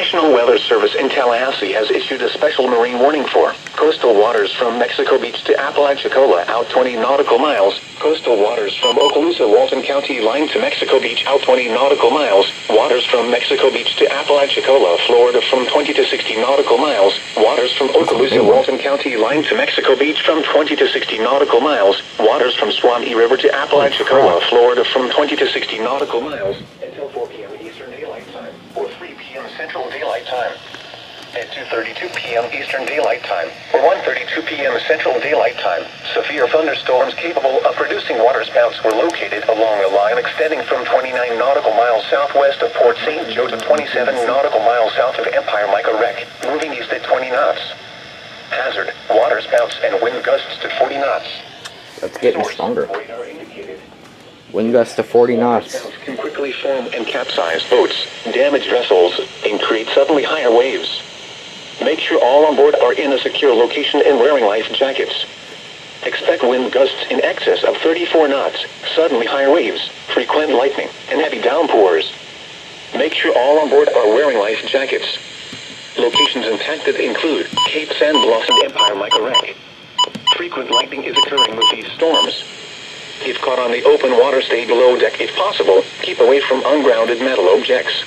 National Weather Service in Tallahassee has issued a special marine warning for coastal waters from Mexico Beach to Apalachicola out 20 nautical miles, coastal waters from Okaloosa Walton County line to Mexico Beach out 20 nautical miles, waters from Mexico Beach to Apalachicola, Florida from 20 to 60 nautical miles, waters from Okaloosa Walton County line to Mexico Beach from 20 to 60 nautical miles, waters from Swanee River to Apalachicola, Florida from 20 to 60 nautical miles, until 4 p.m. Eastern Daylight Time, or 3 p.m. Central Daylight Time. At 2:32 p.m. Eastern Daylight Time, or 1:32 p.m. Central Daylight Time, severe thunderstorms capable of producing waterspouts were located along a line extending from 29 nautical miles southwest of Port St. Joe to 27 nautical miles south of Empire Micah Wreck, moving east at 20 knots. Hazard, waterspouts and wind gusts to 40 knots. That's getting stronger. Wind gusts to 40 knots. Can quickly form and capsize boats, damage vessels, and create suddenly higher waves. Make sure all on board are in a secure location and wearing life jackets. Expect wind gusts in excess of 34 knots, suddenly higher waves, frequent lightning, and heavy downpours. Make sure all on board are wearing life jackets. Locations impacted include Cape San Blas and Empire Micah Wreck. Frequent lightning is occurring with these storms. If caught on the open water, stay below deck if possible. Keep away from ungrounded metal objects.